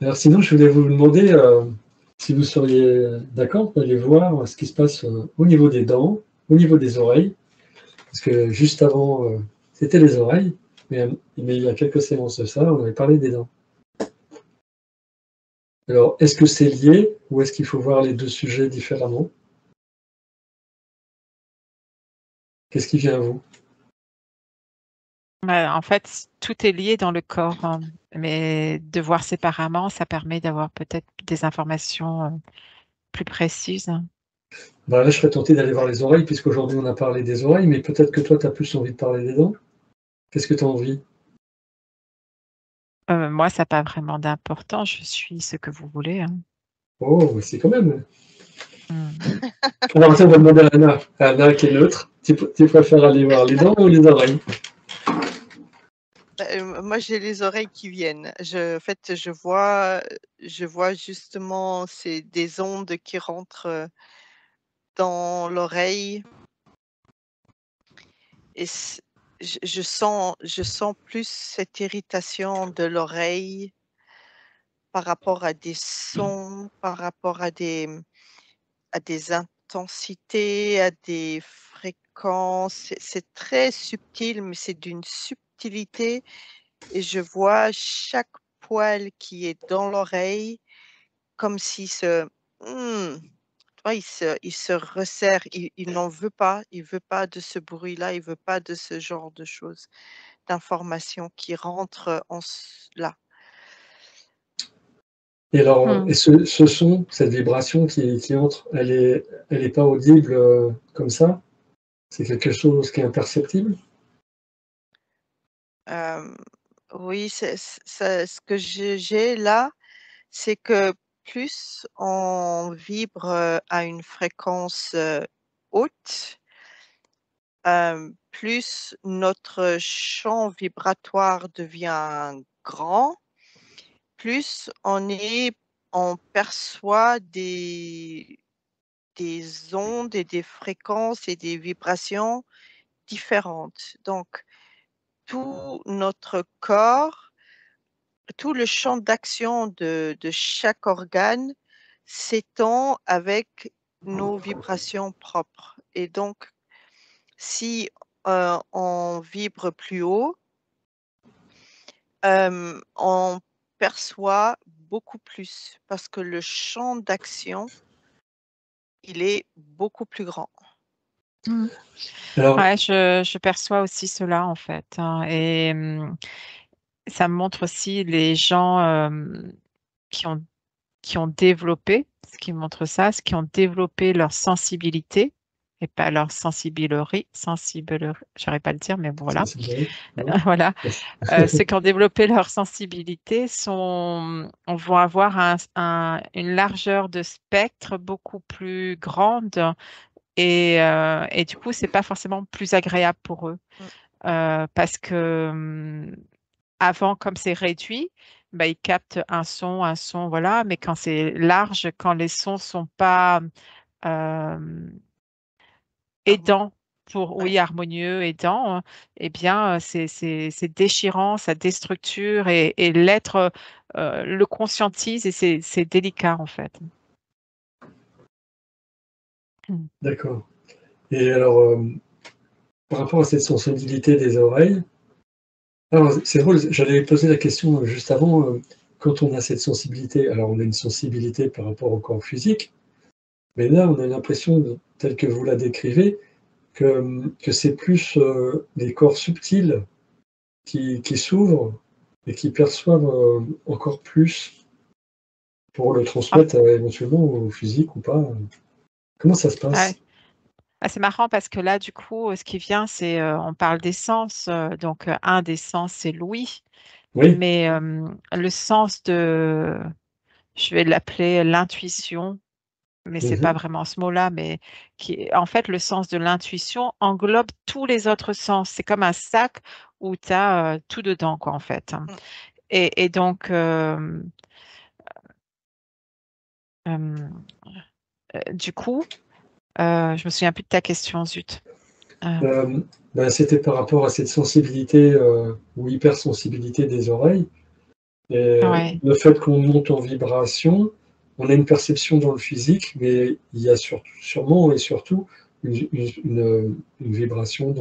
Alors sinon, je voulais vous demander si vous seriez d'accord pour aller voir ce qui se passe au niveau des dents, au niveau des oreilles, parce que juste avant, c'était les oreilles, mais il y a quelques séances de ça, on avait parlé des dents. Alors, est-ce que c'est lié ou est-ce qu'il faut voir les deux sujets différemment? Qu'est-ce qui vient à vous? En fait, tout est lié dans le corps, hein. Mais de voir séparément, ça permet d'avoir peut-être des informations plus précises. Bah là, je serais tenté d'aller voir les oreilles, puisqu'aujourd'hui on a parlé des oreilles, mais peut-être que toi, tu as plus envie de parler des dents. Qu'est-ce que tu as envie? Moi, ça n'a pas vraiment d'importance. Je suis ce que vous voulez, hein. Oh, c'est quand même. Mm. Alors, on va demander à Anna. Anna qui est neutre. Tu préfères aller voir les dents ou les oreilles? Moi, j'ai les oreilles qui viennent. En fait, je vois justement c'est des ondes qui rentrent dans l'oreille et je sens plus cette irritation de l'oreille par rapport à des sons, par rapport à des intensités, à des fréquences. C'est très subtil, mais c'est d'une subtilité et je vois chaque poil qui est dans l'oreille comme s'il tu vois, il se resserre, il n'en veut pas, il veut pas de ce bruit-là, il veut pas de ce genre de choses, d'informations qui rentrent là. Et alors, Mm. ce son, cette vibration qui entre, elle est pas audible comme ça? C'est quelque chose qui est imperceptible? Euh, oui, ce que j'ai là, c'est que plus on vibre à une fréquence haute, plus notre champ vibratoire devient grand, plus on perçoit des ondes et des fréquences et des vibrations différentes. Donc, tout notre corps, tout le champ d'action de chaque organe s'étend avec nos vibrations propres. Et donc, si on vibre plus haut, on perçoit beaucoup plus parce que le champ d'action, il est beaucoup plus grand. Mm. Alors, Ouais, je perçois aussi cela en fait, hein. Et ça me montre aussi les gens qui ont, qui ont développé, ce qui montre ça, ce qui ont développé leur sensibilité et pas leur j'arrive pas à le dire, mais bon, ça, voilà. c'est vrai. Ouais. Voilà. Ceux qui ont développé leur sensibilité vont avoir une largeur de spectre beaucoup plus grande et du coup, c'est pas forcément plus agréable pour eux. Mm. Parce que avant, comme c'est réduit, bah, ils captent un son, voilà, mais quand c'est large, quand les sons sont pas euh, Harmonieux. aidants Ouais. oui, harmonieux, aidants, hein, eh bien, c'est déchirant, ça déstructure et l'être le conscientise et c'est délicat en fait. Mm. D'accord. Et alors, par rapport à cette sensibilité des oreilles, alors c'est drôle, j'allais poser la question juste avant, quand on a cette sensibilité, alors on a une sensibilité par rapport au corps physique, mais là on a l'impression, tel que vous la décrivez, que c'est plus les corps subtils qui s'ouvrent et qui perçoivent encore plus pour le Ah, transmettre éventuellement au physique ou pas. Comment ça se ouais. passe? Ah, c'est marrant parce que là, du coup, ce qui vient, c'est, on parle des sens. Donc, un des sens, c'est l'ouïe. Oui. Mais le sens je vais l'appeler l'intuition, mais c'est pas Mhm. vraiment ce mot-là, mais en fait, le sens de l'intuition englobe tous les autres sens. C'est comme un sac où tu as tout dedans, quoi, en fait. Mm. Et donc, euh, du coup, je me souviens plus de ta question, zut. Euh, Euh, ben, c'était par rapport à cette sensibilité ou hypersensibilité des oreilles. Et Ouais. le fait qu'on monte en vibration, on a une perception dans le physique, mais il y a sûrement et surtout une vibration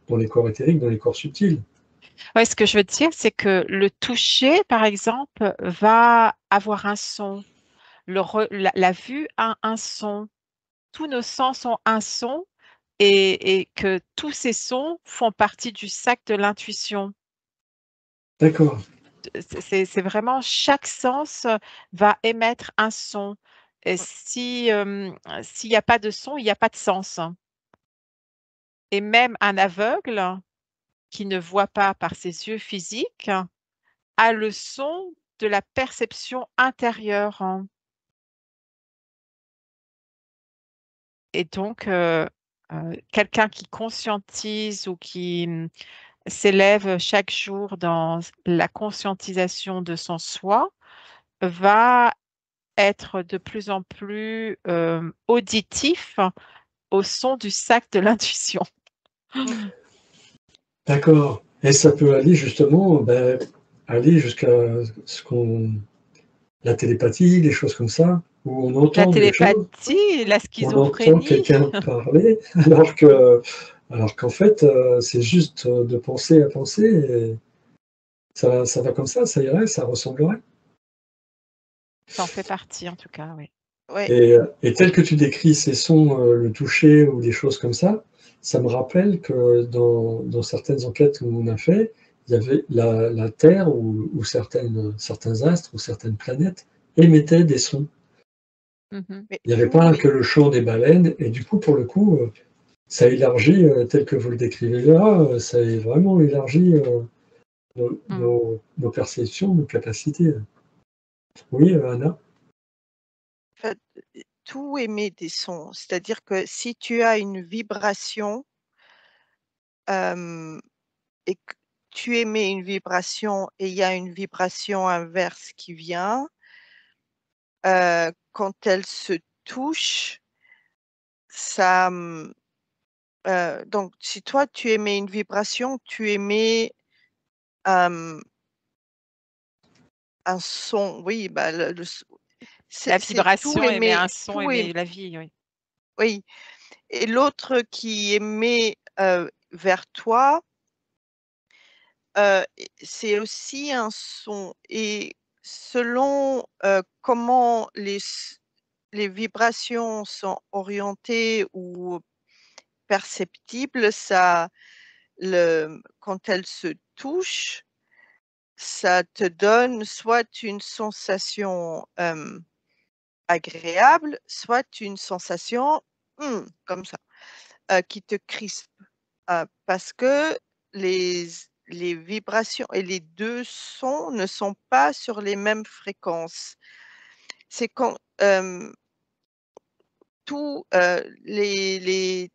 dans les corps éthériques, dans les corps subtils. Ouais, ce que je veux dire, c'est que le toucher, par exemple, va avoir un son. La vue a un son. Tous nos sens ont un son et que tous ces sons font partie du sac de l'intuition. D'accord, C'est vraiment chaque sens va émettre un son. Et s'il n'y a pas de son, il n'y a pas de sens. Et même un aveugle qui ne voit pas par ses yeux physiques a le son de la perception intérieure. Et donc, quelqu'un qui conscientise ou qui s'élève chaque jour dans la conscientisation de son soi va être de plus en plus auditif au son du sac de l'intuition. Mm. d'accord. Et ça peut aller justement, aller jusqu'à la télépathie, des choses comme ça, où on La entend des choses, télépathie, la on entend schizophrénie. quelqu'un parler, alors qu'en fait, c'est juste de penser à penser, et ça va comme ça irait, ça ressemblerait. Ça en fait partie, en tout cas, oui. Ouais. Et tel que tu décris ces sons, le toucher ou des choses comme ça me rappelle que dans certaines enquêtes qu'on a fait, il y avait la Terre ou certains astres ou certaines planètes émettaient des sons. Mhm. Mais Il n'y avait tout pas est, que le chant des baleines, et du coup, pour le coup, ça élargit, tel que vous le décrivez là, ça a vraiment élargi Mm. nos perceptions, nos capacités. Oui, Anna? en fait, tout émet des sons. C'est-à-dire que si tu as une vibration et que tu émets une vibration et il y a une vibration inverse qui vient, quand elles se touchent, ça, donc si toi tu émets une vibration, tu émets euh, un son. Oui, bah, La c'est vibration émet un son, tout émet émet, la vie, oui. oui. Et l'autre qui émet vers toi, c'est aussi un son. Et selon comment les vibrations sont orientées ou perceptibles, quand elles se touchent, ça te donne soit une sensation agréable, soit une sensation comme ça, qui te crispe. Parce que les les vibrations et les 2 sons ne sont pas sur les mêmes fréquences. C'est quand, tous, les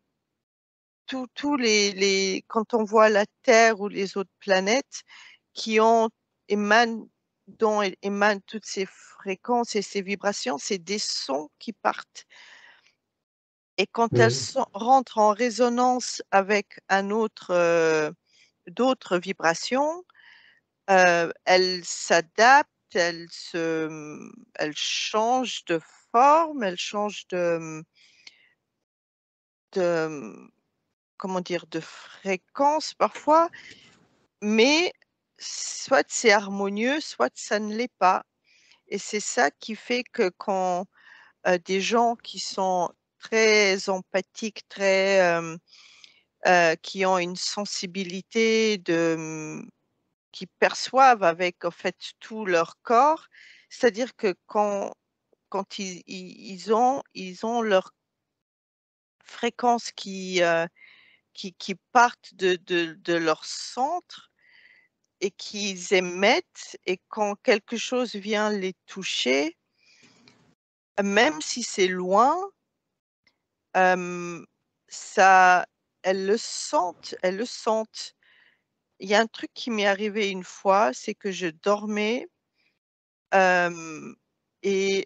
tous les quand on voit la Terre ou les autres planètes qui ont émanent dont émanent toutes ces fréquences et ces vibrations, c'est des sons qui partent et quand elles Oui, rentrent en résonance avec un autre, d'autres vibrations, elles s'adaptent, elles changent de forme, elles changent de comment dire? De fréquence parfois, mais soit c'est harmonieux, soit ça ne l'est pas et c'est ça qui fait que quand, des gens qui sont très empathiques, très, qui ont une sensibilité qui perçoivent avec, en fait, tout leur corps. C'est-à-dire que quand ils ont leurs fréquences qui partent de leur centre et qu'ils émettent et quand quelque chose vient les toucher, même si c'est loin, hem, ça elles le sentent. Il y a un truc qui m'est arrivé une fois, c'est que je dormais, hem et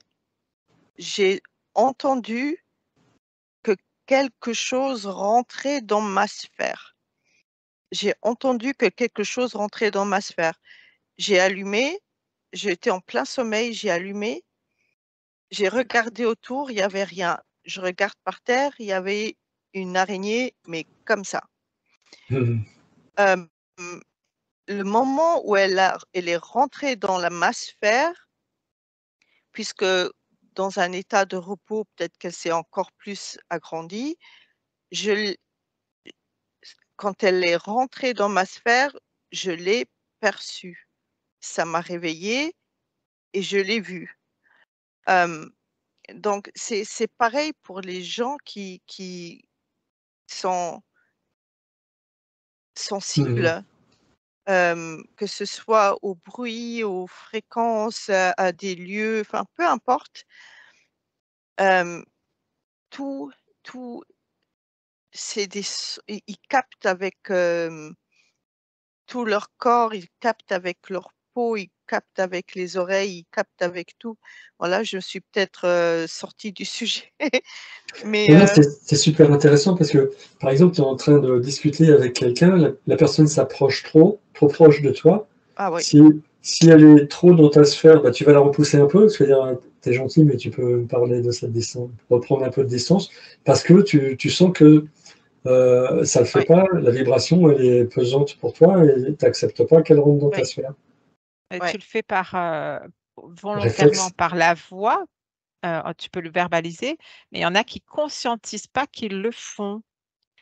j'ai entendu que quelque chose rentrait dans ma sphère. J'ai entendu que quelque chose rentrait dans ma sphère. J'ai allumé j'étais en plein sommeil, j'ai allumé, j'ai regardé autour, il n'y avait rien. Je regarde par terre, il y avait une araignée, mais comme ça. Mhm. Euh, le moment où elle est rentrée dans la masse-sphère, puisque dans un état de repos, peut-être qu'elle s'est encore plus agrandie, quand elle est rentrée dans ma sphère, je l'ai perçue. Ça m'a réveillée et je l'ai vue. Donc, c'est pareil pour les gens qui sont Mhm. sensibles, que ce soit au bruit, aux fréquences, à des lieux, enfin, peu importe. Tout, tout, ils captent avec tout leur corps, ils captent avec leur peau, ils captent avec les oreilles, ils captent avec tout. Voilà, je suis peut-être sortie du sujet, mais Non, c'est super intéressant parce que, par exemple, tu es en train de discuter avec quelqu'un, la personne s'approche trop proche de toi. ah oui, Si elle est trop dans ta sphère, bah, tu vas la repousser un peu, tu vas dire, t'es gentil, mais tu peux me parler de cette distance, reprendre un peu de distance, parce que tu sens que ça le fait oui, pas, la vibration, elle est pesante pour toi et tu n'acceptes pas qu'elle rentre dans ta oui, sphère. oui, Tu le fais volontairement Réflexe. par la voix, tu peux le verbaliser, mais il y en a qui conscientisent pas qu'ils le font.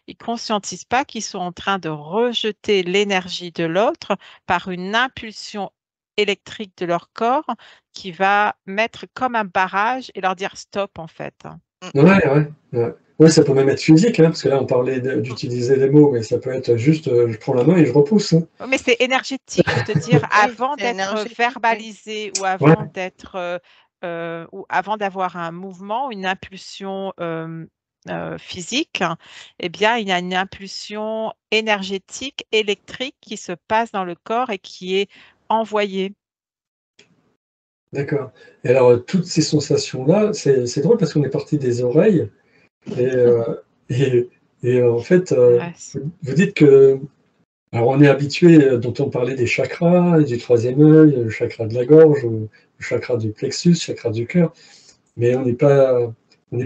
Ils conscientisent pas qu'ils sont en train de rejeter l'énergie de l'autre par une impulsion électrique de leur corps qui va mettre comme un barrage et leur dire stop en fait. Ouais. Ouais, ça peut même être physique, hein, parce que là, on parlait d'utiliser les mots, mais ça peut être juste, je prends la main et je repousse, hein. Mais c'est énergétique, je te dire, oui, avant c'est d'être énergétique, oui. verbalisé ou Ouais, ou avant d'avoir un mouvement, une impulsion physique, eh bien, il y a une impulsion énergétique, électrique qui se passe dans le corps et qui est envoyée. d'accord. Et alors, toutes ces sensations-là, c'est drôle parce qu'on est parti des oreilles, et, et, en fait, Ouais, vous dites que, alors on est habitué d'entendre parler des chakras, du troisième œil, le chakra de la gorge, ou le chakra du plexus, le chakra du cœur, mais on n'est pas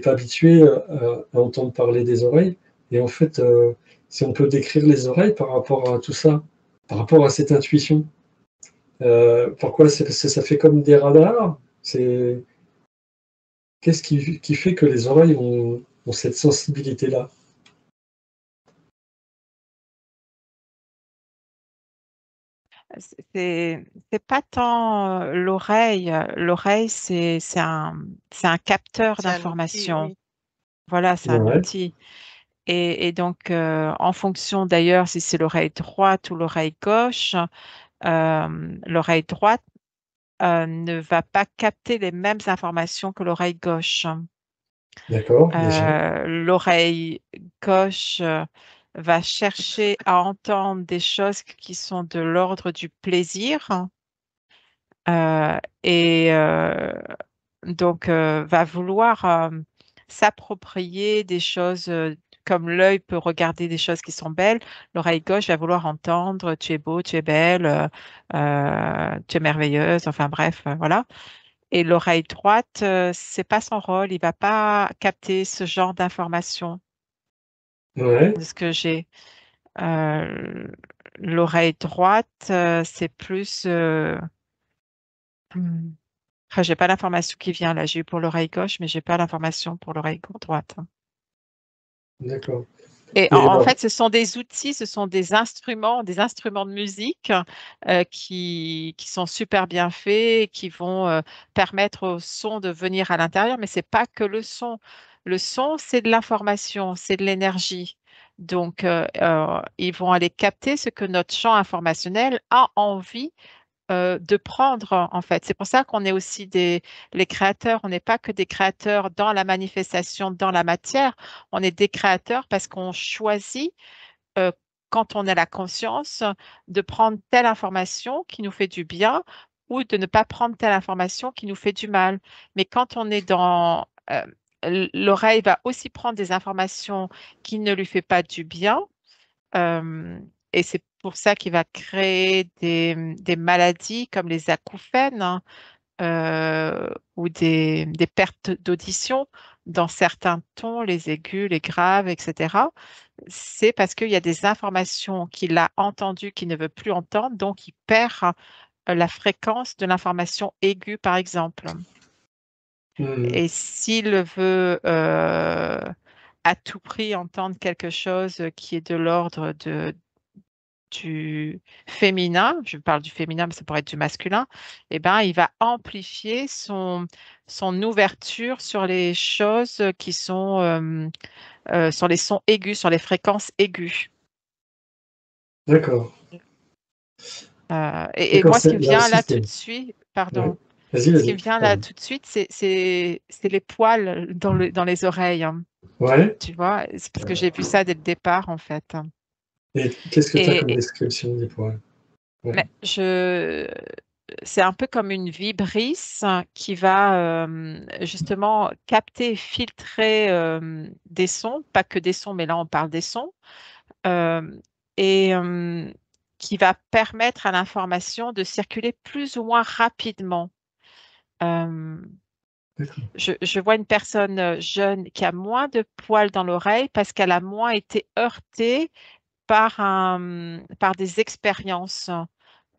habitué à entendre parler des oreilles. Et en fait, si on peut décrire les oreilles par rapport à tout ça, par rapport à cette intuition, pourquoi? C'est parce que ça fait comme des radars? Qu'est-ce qui fait que les oreilles ont cette sensibilité-là? c'est pas tant l'oreille. L'oreille, c'est un capteur C'est un outil, d'information. oui. Voilà, c'est un Ouais, outil. Et donc, en fonction d'ailleurs si c'est l'oreille droite ou l'oreille gauche, l'oreille droite ne va pas capter les mêmes informations que l'oreille gauche. d'accord, déjà. L'oreille gauche va chercher à entendre des choses qui sont de l'ordre du plaisir et donc va vouloir s'approprier des choses comme l'œil peut regarder des choses qui sont belles, l'oreille gauche va vouloir entendre tu es beau, tu es belle, tu es merveilleuse, enfin bref, voilà. Et l'oreille droite, c'est pas son rôle, il va pas capter ce genre d'informations Ouais, de ce que j'ai. Euh, L'oreille droite, c'est plus. Hmm. Après, j'ai pas l'information qui vient là. J'ai eu pour l'oreille gauche, mais j'ai pas l'information pour l'oreille droite. d'accord. Et Et en alors, fait, ce sont des outils, ce sont des instruments de musique qui sont super bien faits, et qui vont permettre au son de venir à l'intérieur, mais c'est pas que le son. Le son, c'est de l'information, c'est de l'énergie. Donc, ils vont aller capter ce que notre champ informationnel a envie de prendre, en fait. C'est pour ça qu'on est aussi les créateurs. On n'est pas que des créateurs dans la manifestation, dans la matière. On est des créateurs parce qu'on choisit, euh, quand on a la conscience, de prendre telle information qui nous fait du bien ou de ne pas prendre telle information qui nous fait du mal. Mais quand on est l'oreille va aussi prendre des informations qui ne lui fait pas du bien. Et pour ça qu'il va créer des maladies comme les acouphènes, hein, ou des pertes d'audition dans certains tons, les aigus, les graves, etc. C'est parce qu'il y a des informations qu'il a entendues qu'il ne veut plus entendre, donc il perd la fréquence de l'information aiguë, par exemple. Et s'il veut à tout prix entendre quelque chose qui est de l'ordre du féminin, je parle du féminin, mais ça pourrait être du masculin, eh ben, il va amplifier son ouverture sur les choses qui sont sur les sons aigus, sur les fréquences aiguës. D'accord. Et moi, ce qui me là vient aussi, là tout de suite, pardon, ouais. Vas-y, ce qui vas-y. me vient là tout de suite, c'est les poils dans les oreilles, hein. Ouais. Tu vois, c'est parce que j'ai vu ça dès le départ, en fait. Et qu'est-ce que tu as comme Et, description des poils? Ouais. mais c'est un peu comme une vibrisse qui va justement capter et filtrer des sons, pas que des sons, mais là on parle des sons, euh, et qui va permettre à l'information de circuler plus ou moins rapidement. Euh, D'accord. je vois une personne jeune qui a moins de poils dans l'oreille parce qu'elle a moins été heurtée par des expériences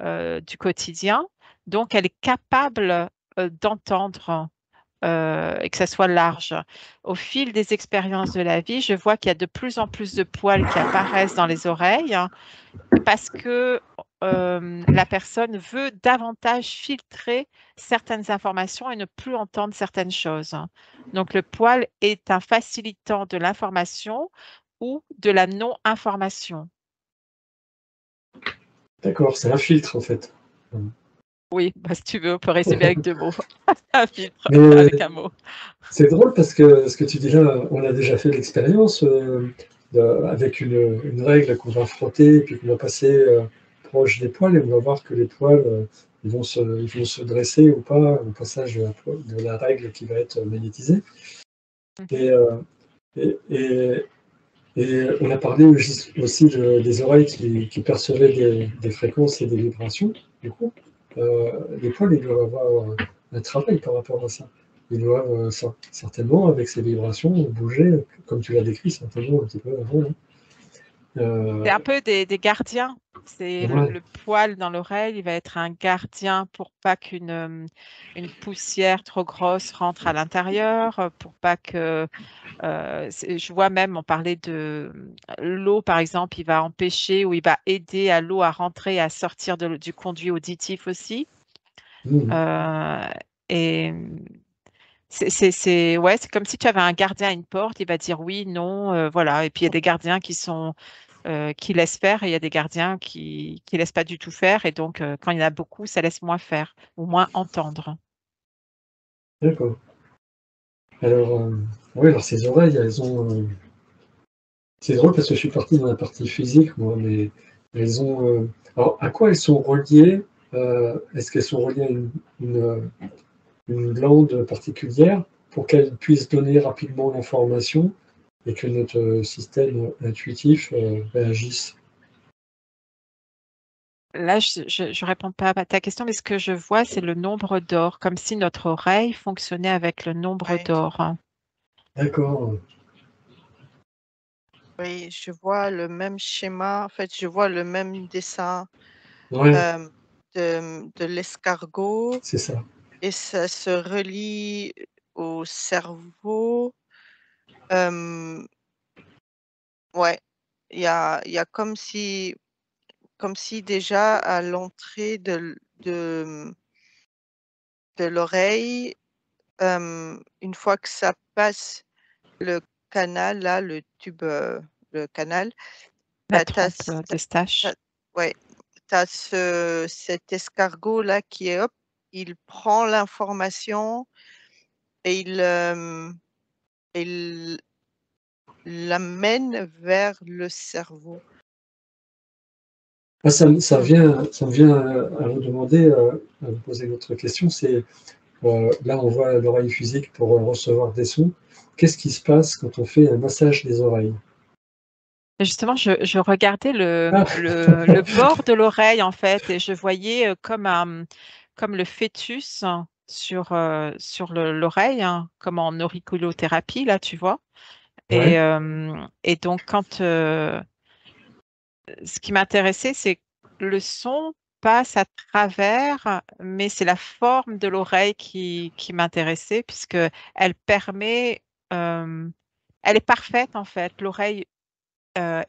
du quotidien. Donc, elle est capable d'entendre et que ça soit large. Au fil des expériences de la vie, je vois qu'il y a de plus en plus de poils qui apparaissent dans les oreilles, hein, parce que la personne veut davantage filtrer certaines informations et ne plus entendre certaines choses. Donc, le poil est un facilitant de l'information ou de la non-information. D'accord, c'est un filtre en fait. Oui, bah, si tu veux, on peut résumer avec 2 mots. Un filtre Mais avec un mot. c'est drôle parce que ce que tu dis là, on a déjà fait l'expérience avec une règle qu'on va frotter et puis qu'on va passer proche des poils et on va voir que les poils ils vont se dresser ou pas au passage de la règle qui va être magnétisée. Et, et, et- et on a parlé aussi des oreilles qui percevaient des fréquences et des vibrations. Du coup, les poils, ils doivent avoir un travail par rapport à ça. Ils doivent certainement, avec ces vibrations, bouger, comme tu l'as décrit certainement un petit peu avant. Hein. C'est un peu des gardiens. C'est Ouais. le poil dans l'oreille, il va être un gardien pour pas une poussière trop grosse rentre à l'intérieur, pour pas que je vois même, on parlait de l'eau, par exemple, il va empêcher ou il va aider à l'eau à rentrer et à sortir du conduit auditif aussi. Euh, et ouais, c'est comme si tu avais un gardien à une porte, il va dire oui, non, voilà. Et puis il y a des gardiens qui laissent faire et il y a des gardiens qui laissent pas du tout faire. Et donc, quand il y en a beaucoup, ça laisse moins faire ou moins entendre. D'accord. Alors, oui, alors ces oreilles, elles ont. C'est drôle parce que je suis parti dans la partie physique, moi, mais elles ont. Alors, à quoi elles sont reliées? Est-ce qu'elles sont reliées à une glande particulière pour qu'elle puisse donner rapidement l'information et que notre système intuitif réagisse? Là, je réponds pas à ta question, mais ce que je vois, c'est le nombre d'or, comme si notre oreille fonctionnait avec le nombre Ouais. d'or. D'accord. Oui, je vois le même schéma. En fait, je vois le même dessin Ouais, euh, de l'escargot c'est ça. et ça se relie au cerveau. Euh, ouais, il y a comme si déjà à l'entrée de l'oreille, une fois que ça passe le canal, là, le tube, le canal, La bah, trompe d'Eustache. ouais, tu as cet escargot-là qui est, hop, il prend l'information et il l'amène vers le cerveau. Ah, ça me vient à vous demander, à vous poser une autre question. C'est là, on voit l'oreille physique pour recevoir des sons. Qu'est-ce qui se passe quand on fait un massage des oreilles? Justement, je regardais Ah, le bord de l'oreille, en fait, et je voyais comme le fœtus sur l'oreille, hein, comme en auriculothérapie, là, tu vois. ouais, Et donc, ce qui m'intéressait, c'est que le son passe à travers, mais c'est la forme de l'oreille qui m'intéressait, puisque elle permet, euh, elle est parfaite, en fait. L'oreille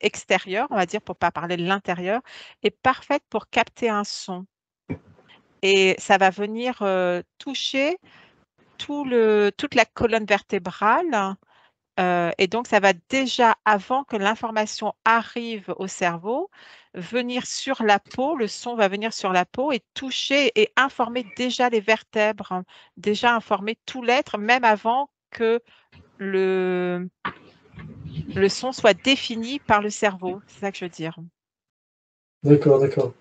extérieure, on va dire, pour pas parler de l'intérieur, est parfaite pour capter un son. Et ça va venir toucher toute la colonne vertébrale. Et donc, ça va déjà, avant que l'information arrive au cerveau, venir sur la peau, le son va venir sur la peau et toucher et informer déjà les vertèbres, hein, déjà informer tout l'être, même avant que le, le son soit défini par le cerveau. C'est ça que je veux dire. d'accord, d'accord.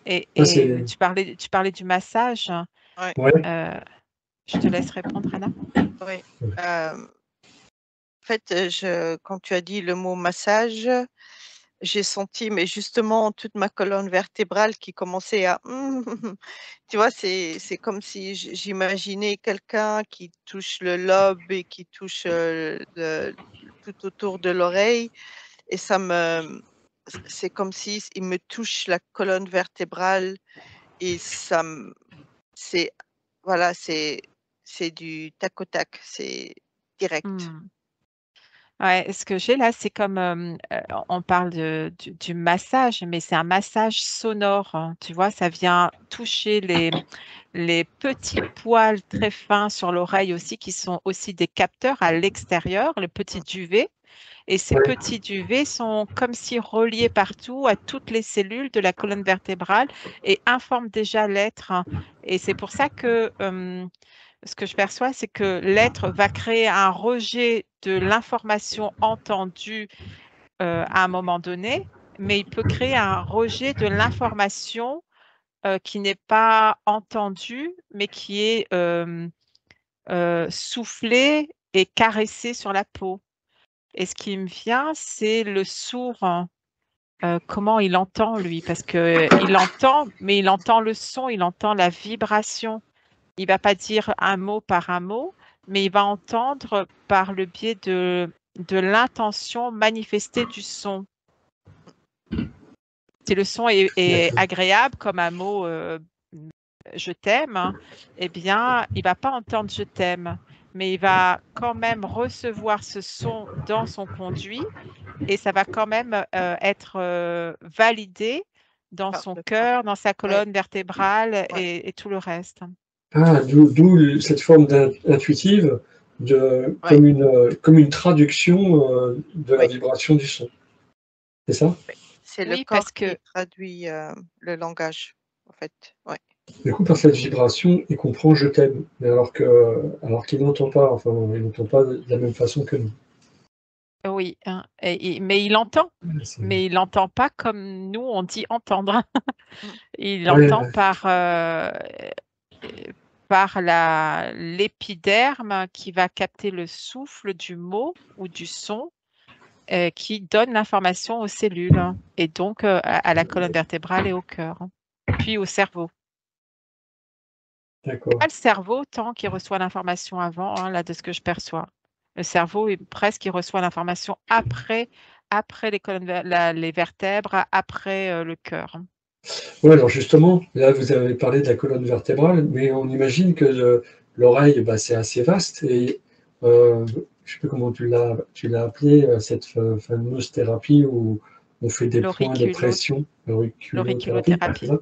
Et, Ah, et tu parlais du massage. Ouais, ouais, Je te laisse répondre, Anna. ouais. En fait, quand tu as dit le mot massage, j'ai senti, mais justement, toute ma colonne vertébrale qui commençait à... Tu vois, c'est comme si j'imaginais quelqu'un qui touche le lobe et qui touche tout autour de l'oreille. Et c'est comme si il me touche la colonne vertébrale et c'est, voilà, c'est du tac au tac, c'est direct. Hmm. Ouais, ce que j'ai là, c'est comme on parle du massage, mais c'est un massage sonore, hein. Tu vois, ça vient toucher les petits poils très fins sur l'oreille aussi, qui sont aussi des capteurs à l'extérieur, les petits duvets. Et ces ouais, petits duvets sont comme si reliés partout à toutes les cellules de la colonne vertébrale et informent déjà l'être, hein. Et c'est pour ça que ce que je perçois, c'est que l'être va créer un rejet de l'information entendue à un moment donné, mais il peut créer un rejet de l'information qui n'est pas entendue, mais qui est soufflée et caressée sur la peau. Et ce qui me vient, c'est le sourd, hein. Comment il entend, lui, parce que il entend, mais il entend le son, il entend la vibration. Il va pas dire un mot par un mot, mais il va entendre par le biais de l'intention manifestée du son. Si le son est d'accord. agréable, comme un mot je t'aime, hein, eh bien, il va pas entendre je t'aime, mais il va quand même recevoir ce son dans son conduit et ça va quand même être validé dans Par son le corps. cœur, dans sa Ouais, colonne vertébrale ouais, et tout le reste. Ah, d'où cette forme intuitive ouais, comme une traduction de la ouais. vibration du son. C'est ça? C'est le Oui, parce corps qui que traduit le langage, en fait. Ouais. Du coup, par cette vibration, il comprend je t'aime, mais alors qu'il n'entend pas, enfin, il n'entend pas de la même façon que nous. oui, hein, mais il entend, Ouais, c'est- mais il n'entend pas comme nous on dit entendre. Mm. Il ouais, entend par l'épiderme qui va capter le souffle du mot ou du son qui donne l'information aux cellules, hein, et donc à la colonne vertébrale et au cœur, hein, puis au cerveau. d'accord. Pas le cerveau tant qu'il reçoit l'information avant, hein, là, de ce que je perçois. Le cerveau est presque, il reçoit l'information après les vertèbres, après le cœur. Ouais, alors justement, là, vous avez parlé de la colonne vertébrale, mais on imagine que l'oreille, bah, c'est assez vaste et je sais plus comment tu l'as appelé, cette fameuse thérapie où on fait des points de L'auriculo, pression, l'auriculothérapie, c'est l'auriculothérapie. ça?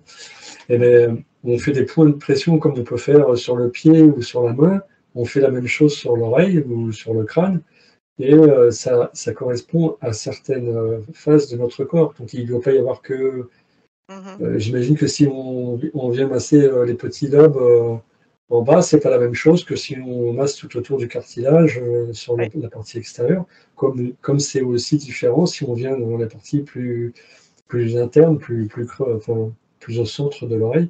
Et bien, on fait des points de pression comme on peut faire sur le pied ou sur la main. On fait la même chose sur l'oreille ou sur le crâne. Et ça correspond à certaines phases de notre corps. Donc il ne doit pas y avoir que... Mhm. j'imagine que si on vient masser les petits lobes en bas, c'est pas la même chose que si on masse tout autour du cartilage sur Ouais. la partie extérieure. Comme c'est aussi différent si on vient dans la partie plus interne, plus creux, enfin, plus au centre de l'oreille.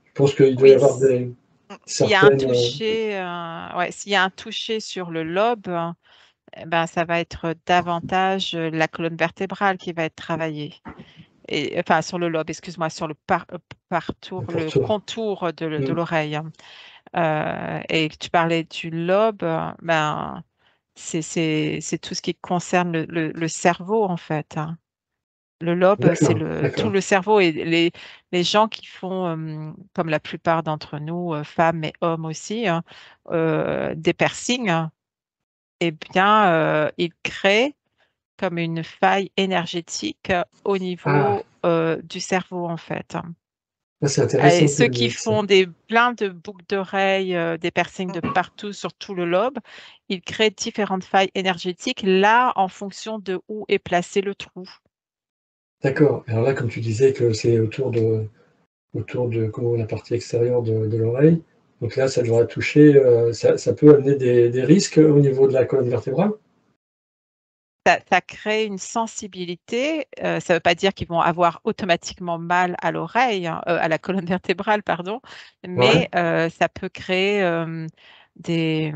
Je pense qu'il doit y Oui, avoir s'il y a un certaines. toucher, ouais, s'il y a un toucher sur le lobe, ben, ça va être davantage la colonne vertébrale qui va être travaillée. Et, enfin, sur le lobe, excuse-moi, sur le le Pour contour de l'oreille. Et tu parlais du lobe, ben, c'est tout ce qui concerne le cerveau, en fait. Le lobe, c'est tout D'accord. le cerveau. Et les gens qui font, comme la plupart d'entre nous, femmes et hommes aussi, hein, des piercings, eh bien, ils créent comme une faille énergétique au Ah, niveau du cerveau, en fait. c'est Et intéressant que ceux tu me qui dises ça. font plein de boucles d'oreilles, des piercings de partout sur tout le lobe, ils créent différentes failles énergétiques là en fonction de où est placé le trou. D'accord. Alors là, comme tu disais que c'est autour de comment, la partie extérieure de l'oreille, donc là, ça devrait toucher, ça peut amener des risques au niveau de la colonne vertébrale? Ça crée une sensibilité. Ça ne veut pas dire qu'ils vont avoir automatiquement mal à l'oreille, hein, à la colonne vertébrale, pardon, mais Ouais, ça peut créer des,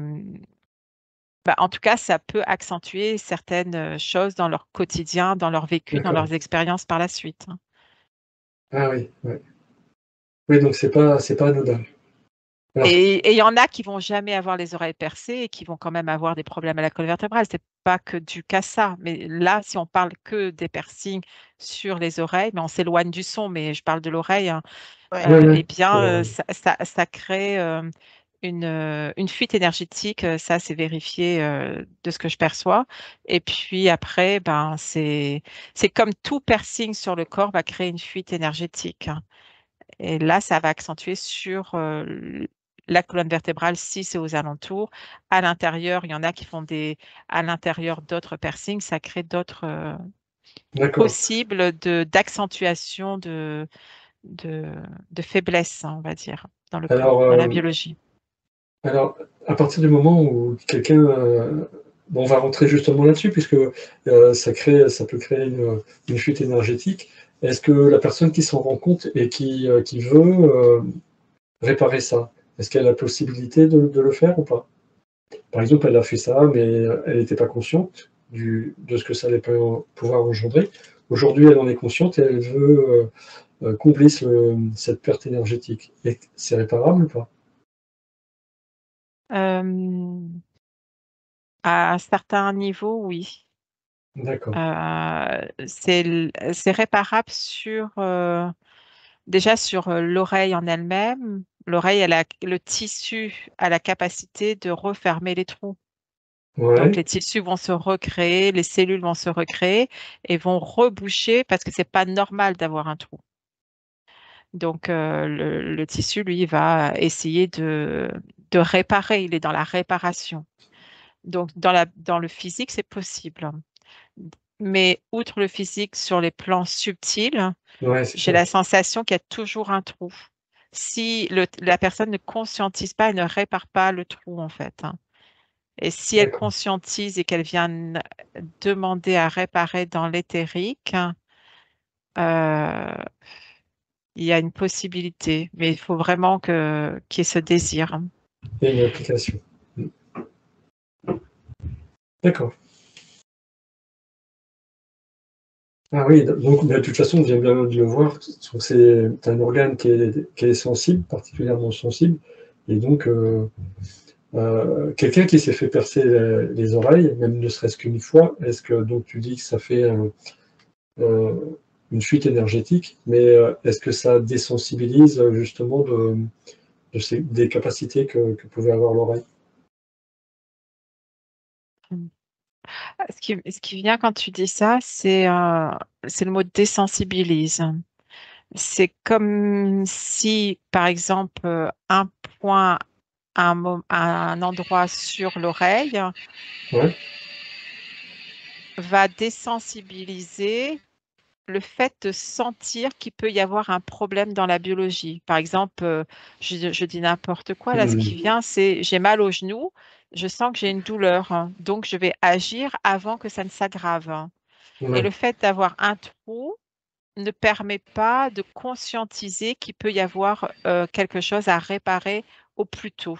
bah, en tout cas, ça peut accentuer certaines choses dans leur quotidien, dans leur vécu, dans d'accord. leurs expériences par la suite, hein. Ah oui, ouais. Oui, donc c'est pas anodin. Alors Et il y en a qui vont jamais avoir les oreilles percées et qui vont quand même avoir des problèmes à la colonne vertébrale. C'est pas que dû qu'à ça. Mais là, si on parle que des piercings sur les oreilles, mais on s'éloigne du son, mais je parle de l'oreille, hein, Ouais. ouais, eh ouais, c'est bien, l'oreille. ça crée une fuite énergétique. Ça, c'est vérifié de ce que je perçois. Et puis après, ben, c'est comme tout piercing sur le corps va créer une fuite énergétique, hein. Et là, ça va accentuer sur la colonne vertébrale si c'est aux alentours. À l'intérieur, il y en a qui font à l'intérieur d'autres piercings, ça crée d'autres D'accord. possibles d'accentuation de, de faiblesse, hein, on va dire, dans le corps, Alors, dans la biologie. alors, à partir du moment où quelqu'un, bon, on va rentrer justement là-dessus puisque, ça peut créer une fuite énergétique. Est-ce que la personne qui s'en rend compte et qui veut, réparer ça, est-ce qu'elle a la possibilité de le faire ou pas? Par exemple, elle a fait ça, mais elle n'était pas consciente de ce que ça allait pouvoir engendrer. Aujourd'hui, elle en est consciente et elle veut, combler cette perte énergétique. Et c'est réparable ou pas? Euh, à un certain niveau, oui. D'accord. C'est réparable déjà sur l'oreille en elle-même. L'oreille, le tissu a la capacité de refermer les trous. Donc, Ouais, les tissus vont se recréer, les cellules vont se recréer et vont reboucher parce que c'est pas normal d'avoir un trou. Donc, le tissu, lui, va essayer de réparer. Il est dans la réparation. Donc, dans le physique, c'est possible. Mais outre le physique, sur les plans subtils, ouais, c'est j'ai ça. la sensation qu'il y a toujours un trou. Si la personne ne conscientise pas, elle ne répare pas le trou, en fait, hein. Et si elle D'accord. conscientise et qu'elle vient demander à réparer dans l'éthérique, euh, il y a une possibilité. Mais il faut vraiment qu'il y ait ce désir. Il y a une application. Mmh. D'accord. Ah oui, donc bah, de toute façon, on vient bien de le voir, donc c'est un organe qui est sensible, particulièrement sensible et donc quelqu'un qui s'est fait percer les oreilles, même ne serait-ce qu'une fois, est-ce que donc tu dis que ça fait une fuite énergétique, mais est-ce que ça désensibilise justement des capacités que pouvait avoir l'oreille? Ce qui vient quand tu dis ça, c'est le mot désensibilise. C'est comme si, par exemple, un point, un endroit sur l'oreille Ouais, va désensibiliser le fait de sentir qu'il peut y avoir un problème dans la biologie. Par exemple, je dis n'importe quoi, là, ce qui mmh, vient, c'est j'ai mal au genou, je sens que j'ai une douleur, hein, donc je vais agir avant que ça ne s'aggrave, hein. Et ouais, le fait d'avoir un trou ne permet pas de conscientiser qu'il peut y avoir quelque chose à réparer au plus tôt.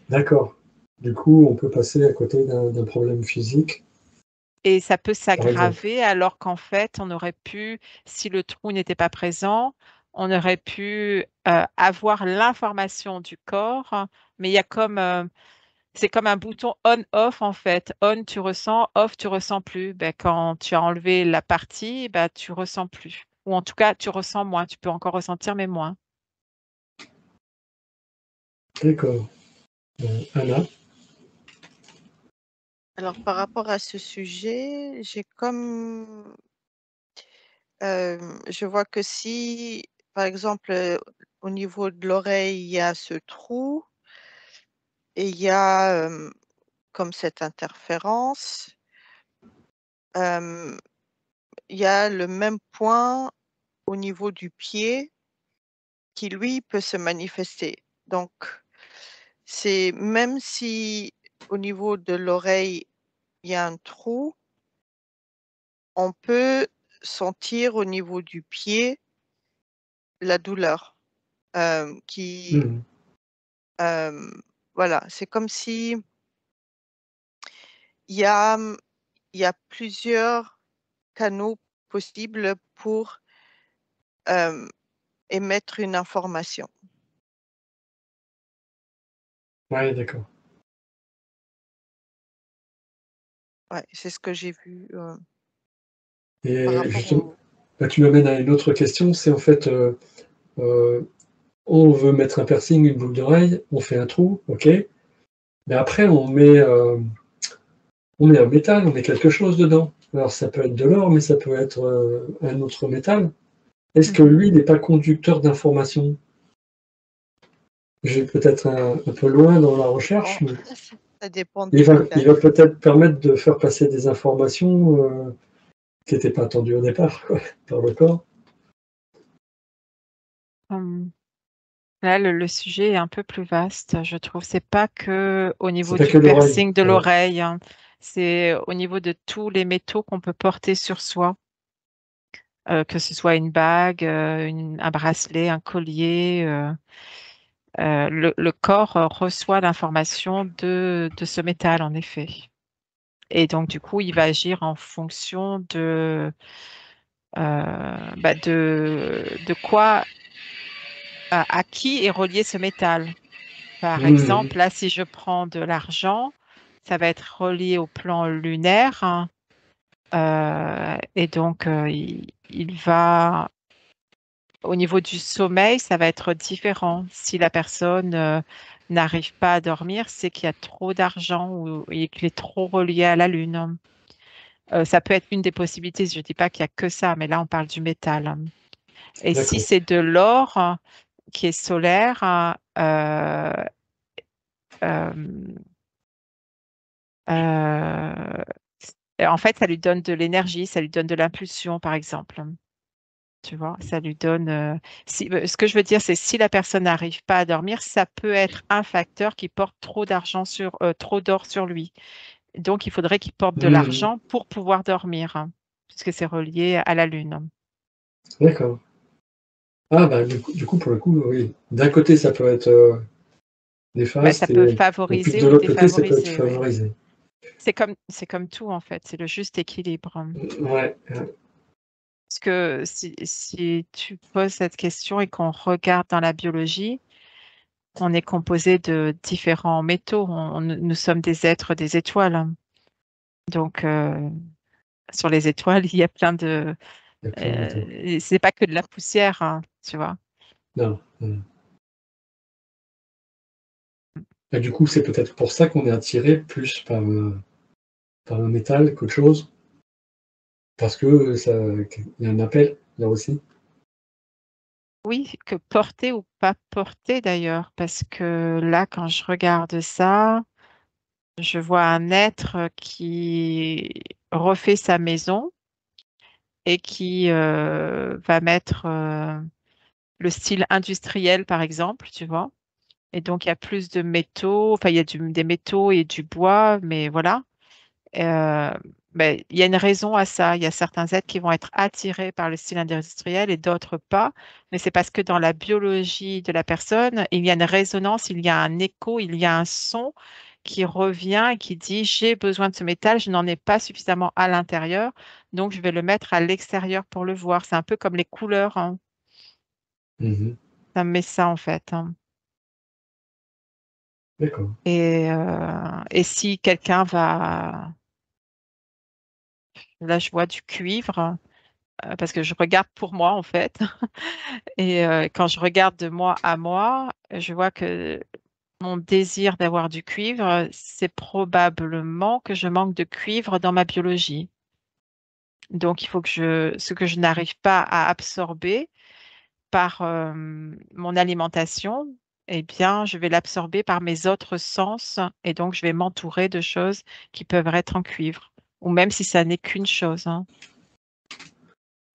d'accord. du coup, on peut passer à côté d'un problème physique. Et ça peut exemple. s'aggraver alors qu'en fait, on aurait pu, si le trou n'était pas présent, on aurait pu avoir l'information du corps, mais il y a c'est comme un bouton on-off en fait. On, tu ressens, off, tu ressens plus. Ben, quand tu as enlevé la partie, ben, tu ressens plus. Ou en tout cas, tu ressens moins. Tu peux encore ressentir, mais moins. D'accord. Anna? Alors, par rapport à ce sujet, j'ai comme... je vois que si, par exemple, au niveau de l'oreille, il y a ce trou et il y a comme cette interférence, il y a le même point au niveau du pied qui, lui, peut se manifester. Donc, c'est même si au niveau de l'oreille, il y a un trou, on peut sentir au niveau du pied la douleur qui... voilà, c'est comme si il y a, il y a plusieurs canaux possibles pour émettre une information. Oui, d'accord. Ouais, c'est ce que j'ai vu par Et rapport justement, au... tu m'amènes à une autre question, c'est en fait, on veut mettre un piercing, une boucle d'oreille, on fait un trou, ok, mais après on met un métal, on met quelque chose dedans. Alors ça peut être de l'or, mais ça peut être un autre métal. Est-ce que lui, il n'est pas conducteur d'informations? J'ai peut-être un peu loin dans la recherche, mais Ça dépend il du va métal. peut-être permettre de faire passer des informations qui n'étaient pas attendues au départ, quoi, par le corps. Là, le sujet est un peu plus vaste, je trouve. C'est pas que au C'est niveau pas du que l'oreille. piercing de Ouais. l'oreille, hein. C'est au niveau de tous les métaux qu'on peut porter sur soi, que ce soit une bague, un bracelet, un collier. Le corps reçoit l'information de ce métal, en effet. Et donc, du coup, il va agir en fonction de quoi, à qui est relié ce métal. Par Mmh. exemple, là, si je prends de l'argent, ça va être relié au plan lunaire, hein. Et donc, il va, au niveau du sommeil, ça va être différent. Si la personne n'arrive pas à dormir, c'est qu'il y a trop d'argent et qu'il est trop relié à la Lune. Ça peut être une des possibilités. Je ne dis pas qu'il n'y a que ça, mais là, on parle du métal. Et si D'accord. c'est de l'or qui est solaire, euh, en fait, ça lui donne de l'énergie, ça lui donne de l'impulsion, par exemple. Tu vois, ça lui donne. Ce que je veux dire, c'est si la personne n'arrive pas à dormir, ça peut être un facteur qui porte trop d'or sur lui. Donc, il faudrait qu'il porte de Mmh. l'argent pour pouvoir dormir, hein, puisque c'est relié à la Lune. D'accord. Ah bah du coup, pour le coup, oui. D'un côté, ça peut être Bah, ça néfaste, peut et puis favoriser de ou l'autre côté, ça peut être défavoriser, oui. favorisé. C'est comme tout, en fait. C'est le juste équilibre. Ouais. Parce que si tu poses cette question et qu'on regarde dans la biologie, on est composé de différents métaux. Nous sommes des êtres des étoiles, hein. Donc, sur les étoiles, il y a plein de... Il y a plein de métaux. c'est pas que de la poussière, hein, tu vois. Non. Et du coup, c'est peut-être pour ça qu'on est attiré plus par un métal qu'autre chose, parce que il y a un appel là aussi. Oui, que porter ou pas porter d'ailleurs, parce que là, quand je regarde ça, je vois un être qui refait sa maison et qui va mettre le style industriel, par exemple, tu vois. Et donc, il y a plus de métaux, enfin, il y a des métaux et du bois, mais voilà. Euh, ben, il y a une raison à ça. Il y a certains êtres qui vont être attirés par le style industriel et d'autres pas. Mais c'est parce que dans la biologie de la personne, il y a une résonance, il y a un écho, il y a un son qui revient et qui dit j'ai besoin de ce métal, je n'en ai pas suffisamment à l'intérieur, donc je vais le mettre à l'extérieur pour le voir. C'est un peu comme les couleurs, hein. Mhm. Ça me met ça en fait, hein. D'accord. Et si quelqu'un va, là je vois du cuivre, parce que je regarde pour moi en fait, et quand je regarde de moi à moi, je vois que mon désir d'avoir du cuivre, c'est probablement que je manque de cuivre dans ma biologie. Donc, il faut que ce que je n'arrive pas à absorber par mon alimentation, eh bien, je vais l'absorber par mes autres sens et donc je vais m'entourer de choses qui peuvent être en cuivre, ou même si ça n'est qu'une chose, hein.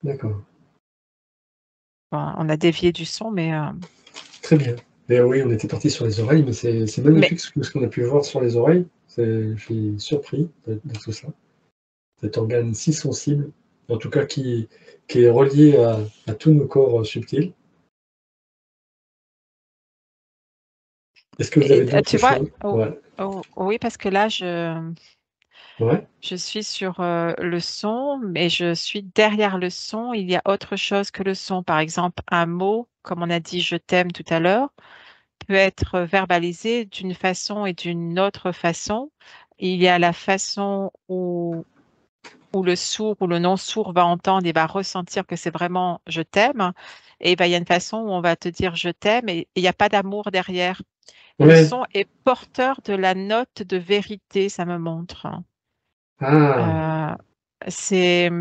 D'accord. Bon, on a dévié du son, Très bien. Et oui, on était parti sur les oreilles, mais c'est mais magnifique ce qu'on a pu voir sur les oreilles. Je suis surpris de tout ça. Cet organe si sensible, en tout cas qui est relié à tous nos corps subtils. Est-ce que vous avez d'autres tu vois, choses? Ouais. oui, parce que là, Ouais. je suis sur le son, mais je suis derrière le son. Il y a autre chose que le son. Par exemple, un mot, comme on a dit je t'aime tout à l'heure, peut être verbalisé d'une façon et d'une autre façon. Il y a la façon où le sourd ou le non-sourd va entendre et va ressentir que c'est vraiment je t'aime. Et ben, il y a une façon où on va te dire je t'aime et il n'y a pas d'amour derrière. Le Ouais. son est porteur de la note de vérité, ça me montre. Ah. Euh, c'est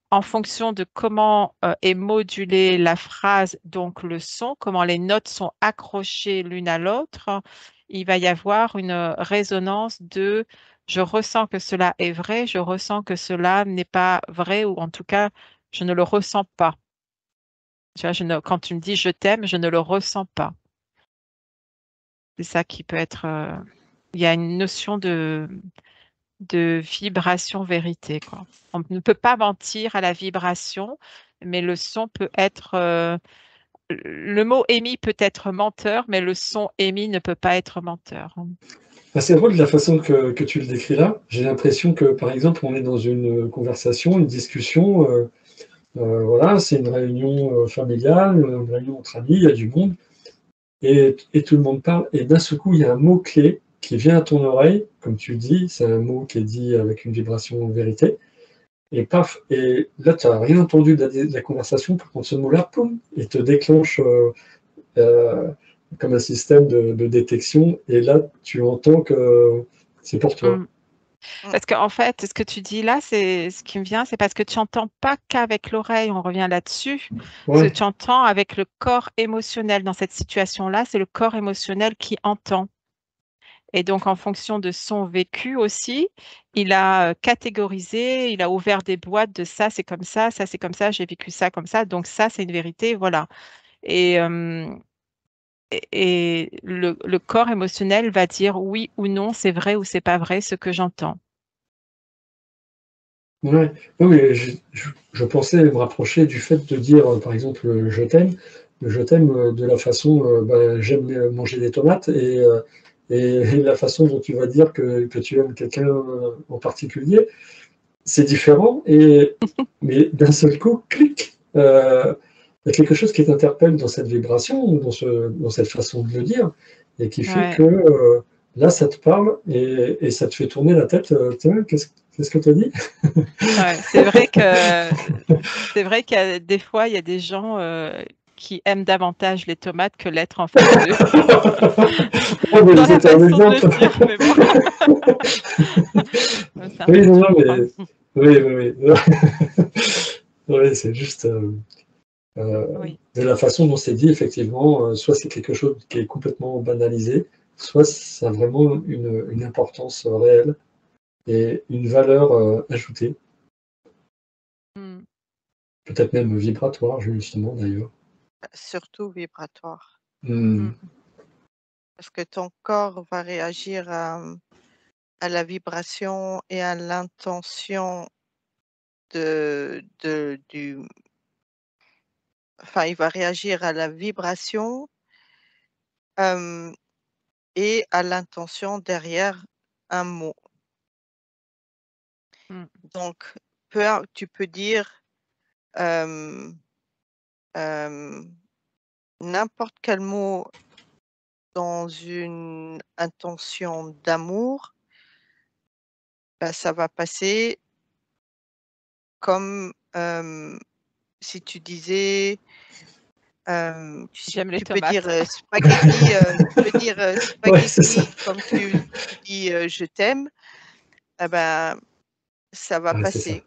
en fonction de comment est modulée la phrase, donc le son, comment les notes sont accrochées l'une à l'autre, il va y avoir une résonance de je ressens que cela est vrai, je ressens que cela n'est pas vrai, ou en tout cas, je ne le ressens pas. Tu vois, quand tu me dis je t'aime, je ne le ressens pas. C'est ça qui peut être. Il y a une notion de vibration vérité, quoi. On ne peut pas mentir à la vibration, mais le son peut être, le mot émis peut être menteur, mais le son émis ne peut pas être menteur. Ah, c'est drôle de la façon que tu le décris là. J'ai l'impression que, par exemple, on est dans une conversation, une discussion, voilà, c'est une réunion familiale, une réunion entre amis, il y a du monde, et tout le monde parle, et d'un seul coup, il y a un mot-clé qui vient à ton oreille, comme tu le dis, c'est un mot qui est dit avec une vibration en vérité, et paf, et là, tu n'as rien entendu de la conversation, par contre, ce mot-là, poum, il te déclenche euh, comme un système de détection, et là, tu entends que c'est pour toi. Mm. Parce qu'en fait, ce que tu dis là, c'est ce qui me vient, c'est parce que tu n'entends pas qu'avec l'oreille, on revient là-dessus. Ce que Ouais, tu entends avec le corps émotionnel dans cette situation-là, c'est le corps émotionnel qui entend. Et donc, en fonction de son vécu aussi, il a catégorisé, il a ouvert des boîtes de ça c'est comme ça, j'ai vécu ça comme ça, donc ça c'est une vérité, voilà. Et, et le corps émotionnel va dire oui ou non, c'est vrai ou c'est pas vrai ce que j'entends. ouais. Oui, oui, je pensais me rapprocher du fait de dire, par exemple, je t'aime de la façon, ben, j'aime manger des tomates, et la façon dont tu vas dire que tu aimes quelqu'un en particulier, c'est différent, mais d'un seul coup, clic, il y a quelque chose qui t'interpelle dans cette vibration, dans cette façon de le dire, et qui fait Ouais. que là, ça te parle et ça te fait tourner la tête. Tiens, qu'est-ce que tu as dit? Ouais, c'est vrai qu'il y a des fois, il y a des gens qui aiment davantage les tomates que l'être en face d'eux. Oh, mais Dans la c'était un façon de le exemple. dire, mais bon, c'est un Oui, peu non, non, dur, quoi. mais oui, oui, oui. Oui, c'est juste Oui. de la façon dont c'est dit, effectivement, soit c'est quelque chose qui est complètement banalisé, soit ça a vraiment une importance réelle et une valeur ajoutée, Mm. peut-être même vibratoire, justement, d'ailleurs. Surtout vibratoire. Hmm. Mm. Parce que ton corps va réagir à la vibration et à l'intention du. Enfin, il va réagir à la vibration, euh, et à l'intention derrière un mot. Donc, tu peux dire n'importe quel mot dans une intention d'amour, bah, ça va passer comme si tu disais, J'aime les tu peux dire tomates. spaghetti, Ouais, c'est ça. comme tu dis je t'aime, eh ben, ça va Ouais, c'est ça. passer.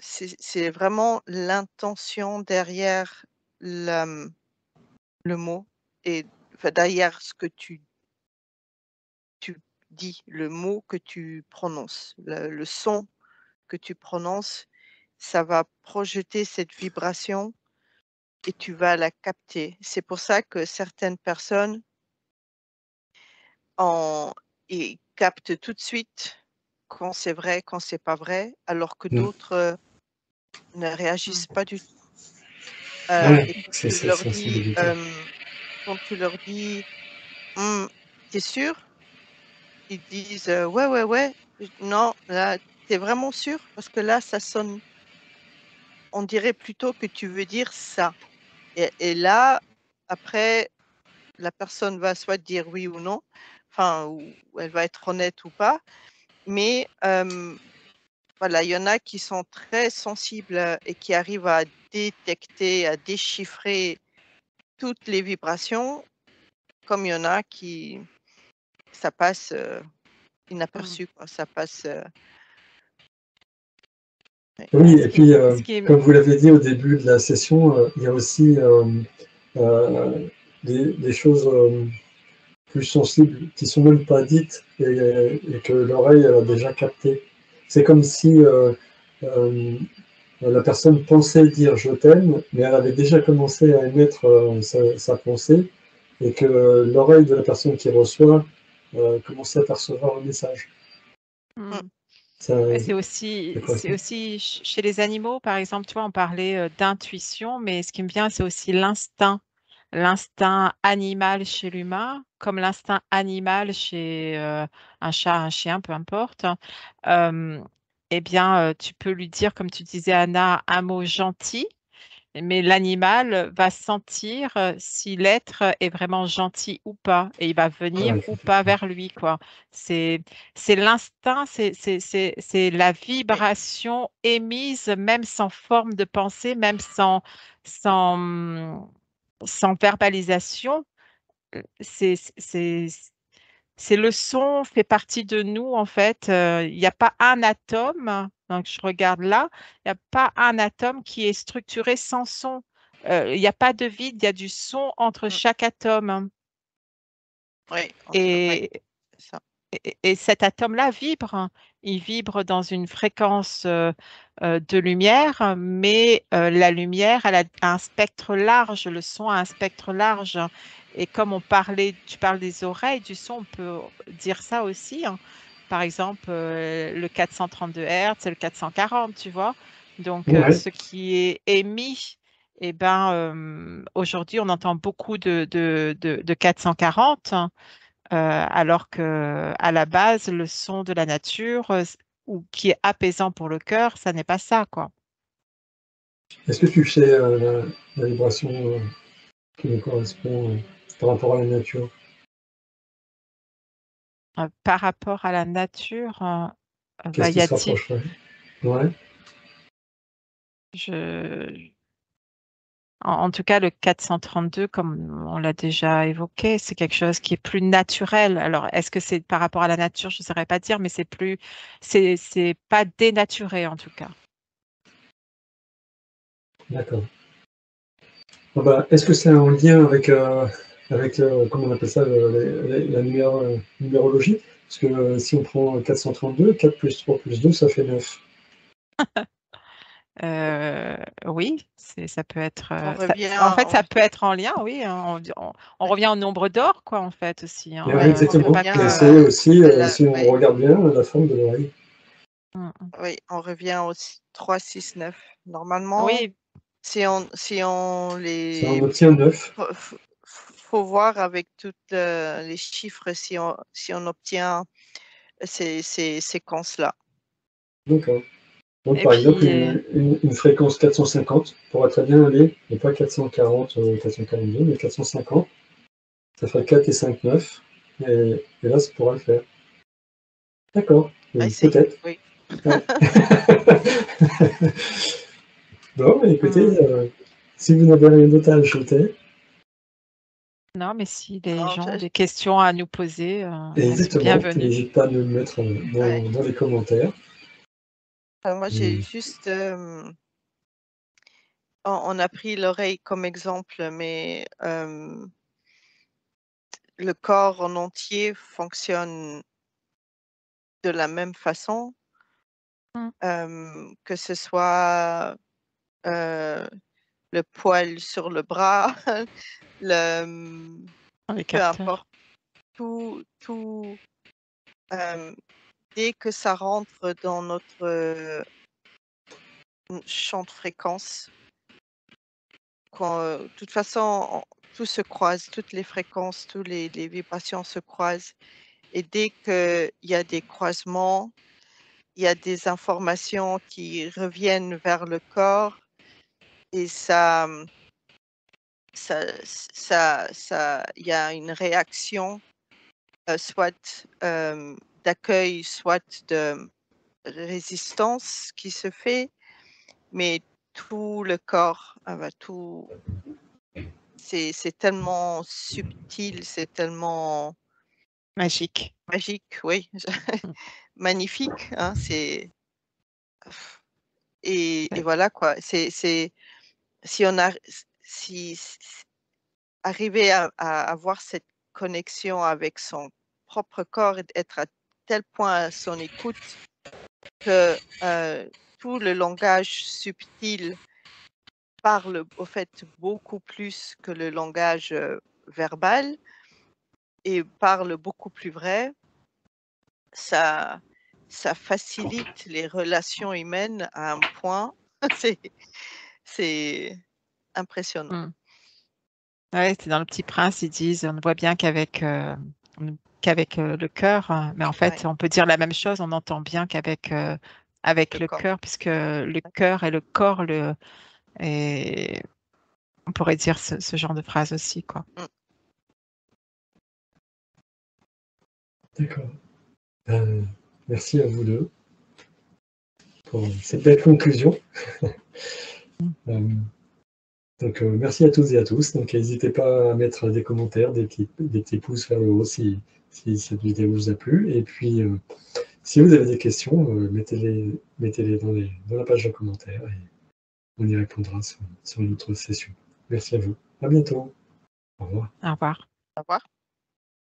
C'est vraiment l'intention derrière le mot et enfin, derrière ce que tu dis, le mot que tu prononces, le son que tu prononces, ça va projeter cette vibration et tu vas la capter. C'est pour ça que certaines personnes ils captent tout de suite quand c'est vrai, quand c'est pas vrai, alors que d'autres ne réagissent pas du tout. Ouais, Et quand c'est tu leur dis, sensibilité. «Tu sûr?» Ils disent, «Ouais, ouais, ouais». Non, là, tu es vraiment sûr? Parce que là, ça sonne on dirait plutôt que tu veux dire ça et là, après, la personne va soit dire oui ou non, enfin ou elle va être honnête ou pas, mais voilà, il y en a qui sont très sensibles, et qui arrivent à détecter, à déchiffrer toutes les vibrations, comme il y en a qui ça passe, inaperçu quoi, ça passe, ouais. Oui, Ce et qui, puis, ce qui est- comme vous l'avez dit au début de la session, il y a aussi des choses plus sensibles qui sont même pas dites et que l'oreille elle a déjà capté. C'est comme si la personne pensait dire je t'aime, mais elle avait déjà commencé à émettre sa pensée et que l'oreille de la personne qui reçoit commençait à percevoir le message. Mmh. Ça, C'est ça correspond. aussi chez les animaux, par exemple, tu vois, on parlait d'intuition, mais ce qui me vient, c'est aussi l'instinct animal chez l'humain, comme l'instinct animal chez un chat, un chien, peu importe. Euh, eh bien, tu peux lui dire, comme tu disais, Anna, un mot gentil, mais l'animal va sentir si l'être est vraiment gentil ou pas, et il va venir Ouais, ou pas vers lui, quoi. C'est, c'est l'instinct, c'est la Et vibration émise, même sans forme de pensée, même sans, sans verbalisation. C'est, c'est, c'est le son fait partie de nous, en fait. Il n'y a pas un atome, donc je regarde là, il n'y a pas un atome qui est structuré sans son. Il n'y a pas de vide, il y a du son entre mmh, chaque atome. oui, oui, Et, c'est ça. et cet atome-là vibre, hein. Il vibre dans une fréquence de lumière, mais la lumière, elle a un spectre large, le son a un spectre large. Et comme tu parles des oreilles, du son, on peut dire ça aussi, hein. Par exemple, le 432 Hz et le 440, tu vois. Donc, ouais. ce qui est émis, eh ben, aujourd'hui, on entend beaucoup de 440. Alors que à la base, le son de la nature, ou qui est apaisant pour le cœur, ça n'est pas ça, quoi. Est-ce que tu sais la vibration qui nous correspond par rapport à la nature? Par rapport à la nature, Qu'est-ce bah, il qui y se a rapprocherait? Ouais, je, en tout cas, le 432, comme on l'a déjà évoqué, c'est quelque chose qui est plus naturel. Alors, est-ce que c'est par rapport à la nature? Je ne saurais pas dire, mais c'est pas dénaturé en tout cas. d'accord. Ah bah, est-ce que c'est en lien avec comment on appelle ça, la numérologie? Parce que si on prend 432, 4 plus 3 plus 2, ça fait 9. Oui, ça peut être. On En fait, revient ça peut être en lien, oui, hein. On ouais, revient au nombre d'or, quoi, en fait, aussi, Et hein. oui, ouais, on C'est pas exactement. revient Et que. c'est aussi, à la si on ouais, regarde bien, la forme de l'oreille. Mm, mm. oui, on revient au 3, 6, 9. Normalement, Oui, si on Ça en les obtient 9. f f faut voir avec tous les chiffres si on obtient ces séquences-là. D'accord. Donc, Et par exemple, puis, une fréquence 450 pourra très bien aller, et pas 440, 442, mais 450. Ça ferait 4 et 5, 9. Et là, ça pourra le faire. D'accord. Essayer, Peut-être. oui. Ouais. Bon, écoutez, si vous n'avez rien d'autre à ajouter. non, mais si les Non, gens ont des questions à nous poser, elles sont Exactement. bienvenues. N'hésite pas à nous le mettre Ouais. dans les commentaires. Moi, j'ai juste... on a pris l'oreille comme exemple, mais le corps en entier fonctionne de la même façon, que ce soit le poil sur le bras, Les peu capteurs. importe, tout dès que ça rentre dans notre champ de fréquence, de toute façon, tout se croise, toutes les fréquences, tous les vibrations se croisent. Et dès qu'il y a des croisements, il y a des informations qui reviennent vers le corps et il y a une réaction, soit d'accueil, soit de résistance qui se fait, mais tout le corps, c'est tellement subtil, c'est tellement Magique. magique, oui, magnifique, hein, et Ouais. voilà quoi. Si on a, si arriver à avoir cette connexion avec son propre corps et d'être à tel point à son écoute que tout le langage subtil parle au fait beaucoup plus que le langage verbal et parle beaucoup plus vrai, ça facilite les relations humaines à un point, c'est c'est impressionnant. Ouais, c'est dans Le Petit Prince, ils disent, on ne voit bien qu'avec le cœur, mais en fait, Ouais, on peut dire la même chose, on entend bien qu'avec le le corps. cœur, puisque le cœur et le corps, et on pourrait dire ce genre de phrase aussi, quoi. D'accord. Merci à vous deux pour cette belle conclusion. Donc, merci à toutes et à tous. Donc, n'hésitez pas à mettre des commentaires, des petits pouces vers le haut si cette vidéo vous a plu. Et puis, si vous avez des questions, mettez-les dans la page de commentaires et on y répondra sur une autre session. Merci à vous. À bientôt. Au revoir. Au revoir. Au revoir.